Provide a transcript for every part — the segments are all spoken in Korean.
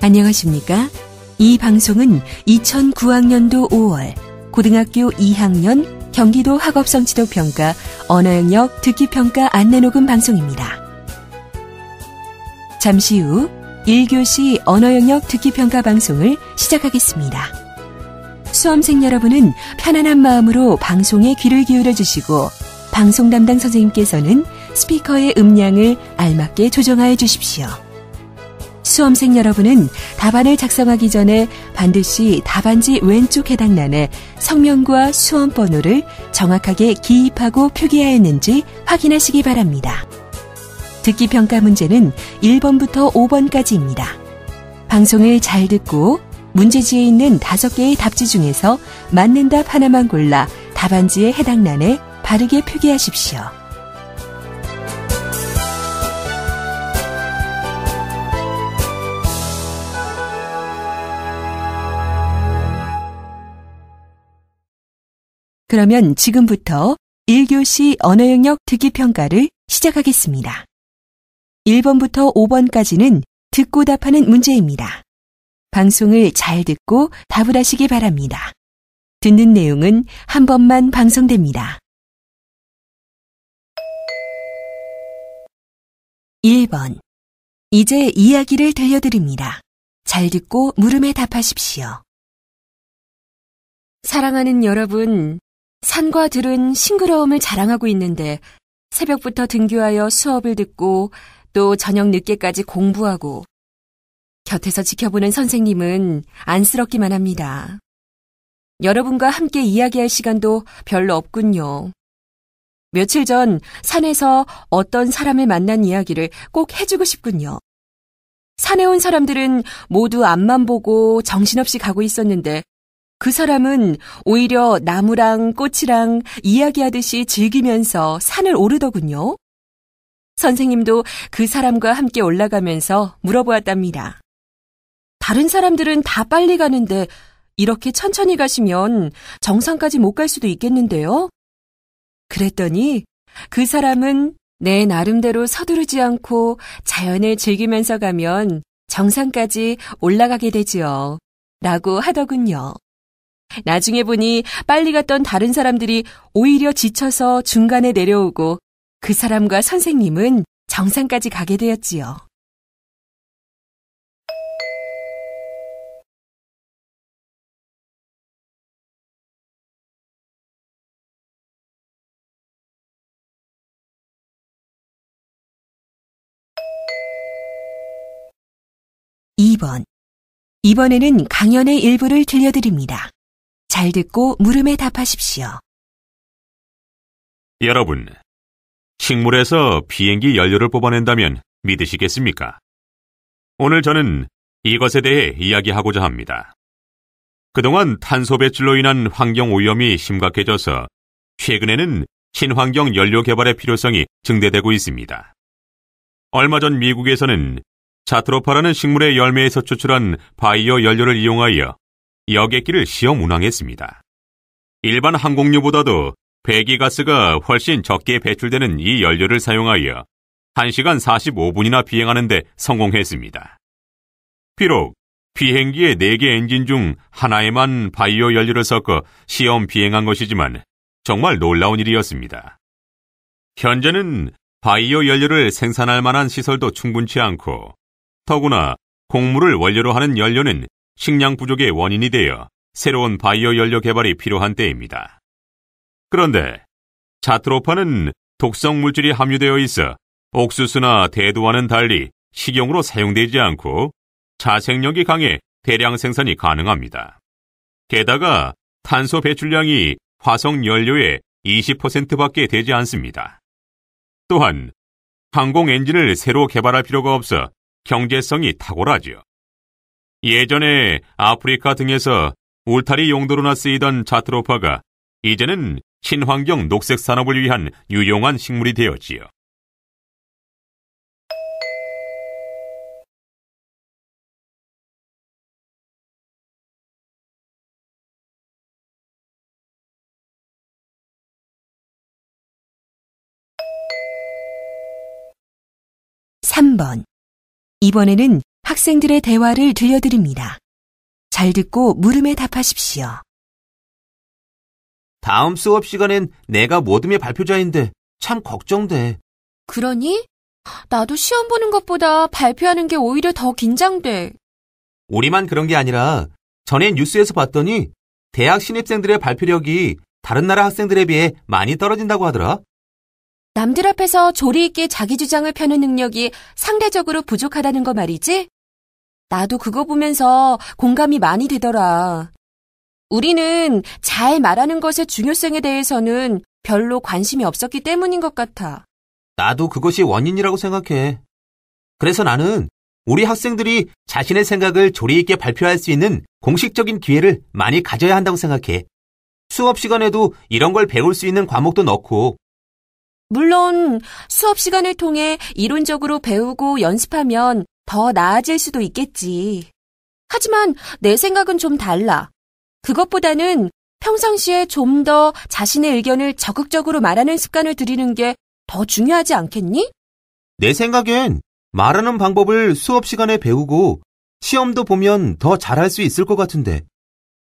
안녕하십니까? 이 방송은 2009학년도 5월 고등학교 2학년 경기도 학업성취도평가 언어영역 듣기평가 안내녹음 방송입니다. 잠시 후 1교시 언어영역 듣기평가 방송을 시작하겠습니다. 수험생 여러분은 편안한 마음으로 방송에 귀를 기울여 주시고 방송 담당 선생님께서는 스피커의 음량을 알맞게 조정하여 주십시오. 수험생 여러분은 답안을 작성하기 전에 반드시 답안지 왼쪽 해당란에 성명과 수험번호를 정확하게 기입하고 표기하였는지 확인하시기 바랍니다. 듣기평가 문제는 1번부터 5번까지입니다. 방송을 잘 듣고 문제지에 있는 5개의 답지 중에서 맞는 답 하나만 골라 답안지의 해당란에 바르게 표기하십시오. 그러면 지금부터 1교시 언어영역 듣기평가를 시작하겠습니다. 1번부터 5번까지는 듣고 답하는 문제입니다. 방송을 잘 듣고 답을 하시기 바랍니다. 듣는 내용은 한 번만 방송됩니다. 1번. 이제 이야기를 들려드립니다. 잘 듣고 물음에 답하십시오. 사랑하는 여러분, 산과 들은 싱그러움을 자랑하고 있는데 새벽부터 등교하여 수업을 듣고 또 저녁 늦게까지 공부하고 곁에서 지켜보는 선생님은 안쓰럽기만 합니다. 여러분과 함께 이야기할 시간도 별로 없군요. 며칠 전 산에서 어떤 사람을 만난 이야기를 꼭 해주고 싶군요. 산에 온 사람들은 모두 앞만 보고 정신없이 가고 있었는데 그 사람은 오히려 나무랑 꽃이랑 이야기하듯이 즐기면서 산을 오르더군요. 선생님도 그 사람과 함께 올라가면서 물어보았답니다. 다른 사람들은 다 빨리 가는데 이렇게 천천히 가시면 정상까지 못 갈 수도 있겠는데요? 그랬더니 그 사람은 내 나름대로 서두르지 않고 자연을 즐기면서 가면 정상까지 올라가게 되지요. 라고 하더군요. 나중에 보니 빨리 갔던 다른 사람들이 오히려 지쳐서 중간에 내려오고 그 사람과 선생님은 정상까지 가게 되었지요. 이번에는 강연의 일부를 들려드립니다. 잘 듣고 물음에 답하십시오. 여러분, 식물에서 비행기 연료를 뽑아낸다면 믿으시겠습니까? 오늘 저는 이것에 대해 이야기하고자 합니다. 그동안 탄소 배출로 인한 환경 오염이 심각해져서 최근에는 친환경 연료 개발의 필요성이 증대되고 있습니다. 얼마 전 미국에서는 자트로파라는 식물의 열매에서 추출한 바이오 연료를 이용하여 여객기를 시험 운항했습니다. 일반 항공유보다도 배기가스가 훨씬 적게 배출되는 이 연료를 사용하여 1시간 45분이나 비행하는 데 성공했습니다. 비록 비행기의 4개 엔진 중 하나에만 바이오 연료를 섞어 시험 비행한 것이지만 정말 놀라운 일이었습니다. 현재는 바이오 연료를 생산할 만한 시설도 충분치 않고 더구나 곡물을 원료로 하는 연료는 식량 부족의 원인이 되어 새로운 바이오 연료 개발이 필요한 때입니다. 그런데 자트로파는 독성 물질이 함유되어 있어 옥수수나 대두와는 달리 식용으로 사용되지 않고 자생력이 강해 대량 생산이 가능합니다. 게다가 탄소 배출량이 화석 연료의 20%밖에 되지 않습니다. 또한 항공 엔진을 새로 개발할 필요가 없어 경제성이 탁월하죠. 예전에 아프리카 등에서 울타리 용도로나 쓰이던 자트로파가 이제는 친환경 녹색 산업을 위한 유용한 식물이 되었지요. 3번. 이번에는 학생들의 대화를 들려드립니다. 잘 듣고 물음에 답하십시오. 다음 수업 시간엔 내가 모둠의 발표자인데 참 걱정돼. 그러니? 나도 시험 보는 것보다 발표하는 게 오히려 더 긴장돼. 우리만 그런 게 아니라 전에 뉴스에서 봤더니 대학 신입생들의 발표력이 다른 나라 학생들에 비해 많이 떨어진다고 하더라. 남들 앞에서 조리 있게 자기 주장을 펴는 능력이 상대적으로 부족하다는 거 말이지? 나도 그거 보면서 공감이 많이 되더라. 우리는 잘 말하는 것의 중요성에 대해서는 별로 관심이 없었기 때문인 것 같아. 나도 그것이 원인이라고 생각해. 그래서 나는 우리 학생들이 자신의 생각을 조리 있게 발표할 수 있는 공식적인 기회를 많이 가져야 한다고 생각해. 수업 시간에도 이런 걸 배울 수 있는 과목도 넣고. 물론 수업 시간을 통해 이론적으로 배우고 연습하면 더 나아질 수도 있겠지. 하지만 내 생각은 좀 달라. 그것보다는 평상시에 좀 더 자신의 의견을 적극적으로 말하는 습관을 들이는 게 더 중요하지 않겠니? 내 생각엔 말하는 방법을 수업 시간에 배우고 시험도 보면 더 잘할 수 있을 것 같은데.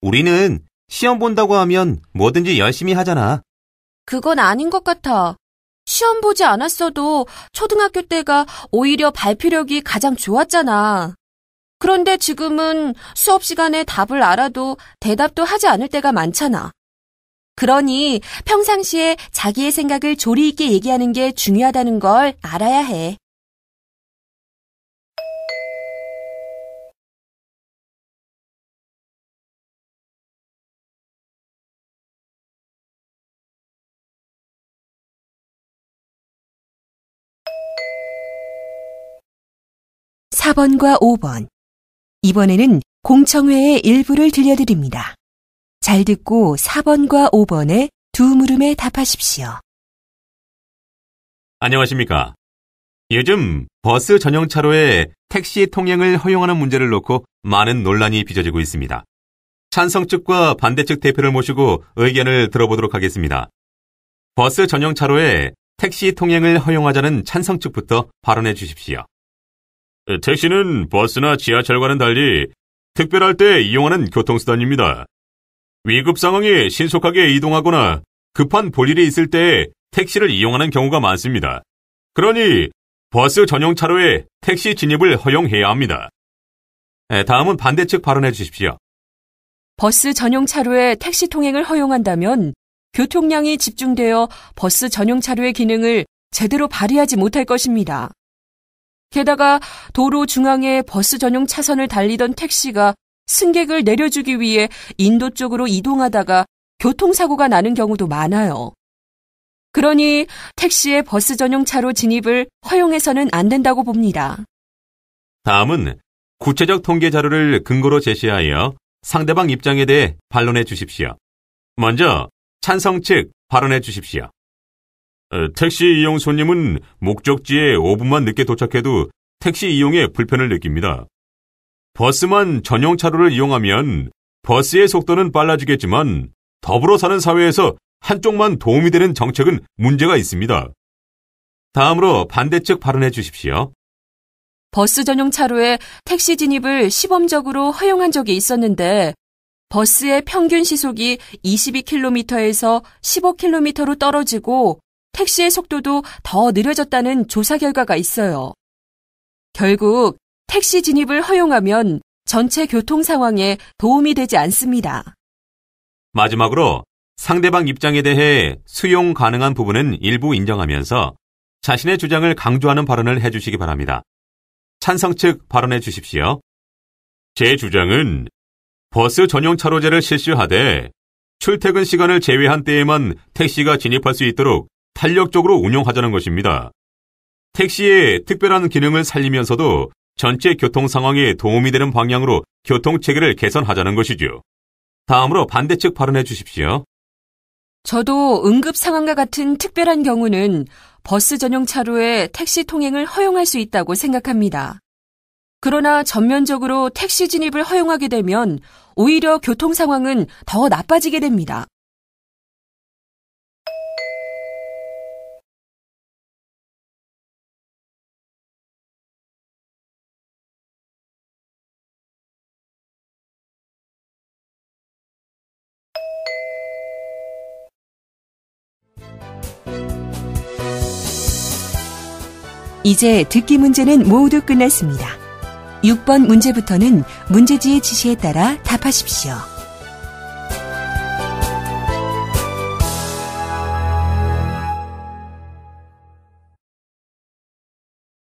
우리는 시험 본다고 하면 뭐든지 열심히 하잖아. 그건 아닌 것 같아. 시험 보지 않았어도 초등학교 때가 오히려 발표력이 가장 좋았잖아. 그런데 지금은 수업 시간에 답을 알아도 대답도 하지 않을 때가 많잖아. 그러니 평상시에 자기의 생각을 조리 있게 얘기하는 게 중요하다는 걸 알아야 해. (4번과 5번) 이번에는 공청회의 일부를 들려드립니다. 잘 듣고 4번과 5번의 두 물음에 답하십시오. 안녕하십니까? 요즘 버스 전용 차로에 택시 통행을 허용하는 문제를 놓고 많은 논란이 빚어지고 있습니다. 찬성 측과 반대 측 대표를 모시고 의견을 들어보도록 하겠습니다. 버스 전용 차로에 택시 통행을 허용하자는 찬성 측부터 발언해 주십시오. 택시는 버스나 지하철과는 달리 특별할 때 이용하는 교통수단입니다. 위급 상황에 신속하게 이동하거나 급한 볼일이 있을 때 택시를 이용하는 경우가 많습니다. 그러니 버스 전용 차로에 택시 진입을 허용해야 합니다. 다음은 반대 측 발언해 주십시오. 버스 전용 차로에 택시 통행을 허용한다면 교통량이 집중되어 버스 전용 차로의 기능을 제대로 발휘하지 못할 것입니다. 게다가 도로 중앙에 버스 전용 차선을 달리던 택시가 승객을 내려주기 위해 인도 쪽으로 이동하다가 교통사고가 나는 경우도 많아요. 그러니 택시의 버스 전용 차로 진입을 허용해서는 안 된다고 봅니다. 다음은 구체적 통계 자료를 근거로 제시하여 상대방 입장에 대해 반론해 주십시오. 먼저 찬성 측 발언해 주십시오. 택시 이용 손님은 목적지에 5분만 늦게 도착해도 택시 이용에 불편을 느낍니다. 버스만 전용 차로를 이용하면 버스의 속도는 빨라지겠지만 더불어 사는 사회에서 한쪽만 도움이 되는 정책은 문제가 있습니다. 다음으로 반대측 발언해 주십시오. 버스 전용 차로에 택시 진입을 시범적으로 허용한 적이 있었는데 버스의 평균 시속이 22km에서 15km로 떨어지고 택시의 속도도 더 느려졌다는 조사 결과가 있어요. 결국 택시 진입을 허용하면 전체 교통 상황에 도움이 되지 않습니다. 마지막으로 상대방 입장에 대해 수용 가능한 부분은 일부 인정하면서 자신의 주장을 강조하는 발언을 해주시기 바랍니다. 찬성 측 발언해 주십시오. 제 주장은 버스 전용 차로제를 실시하되 출퇴근 시간을 제외한 때에만 택시가 진입할 수 있도록 탄력적으로 운용하자는 것입니다. 택시의 특별한 기능을 살리면서도 전체 교통 상황에 도움이 되는 방향으로 교통체계를 개선하자는 것이죠. 다음으로 반대측 발언해 주십시오. 저도 응급 상황과 같은 특별한 경우는 버스 전용 차로에 택시 통행을 허용할 수 있다고 생각합니다. 그러나 전면적으로 택시 진입을 허용하게 되면 오히려 교통 상황은 더 나빠지게 됩니다. 이제 듣기 문제는 모두 끝났습니다. 6번 문제부터는 문제지의 지시에 따라 답하십시오.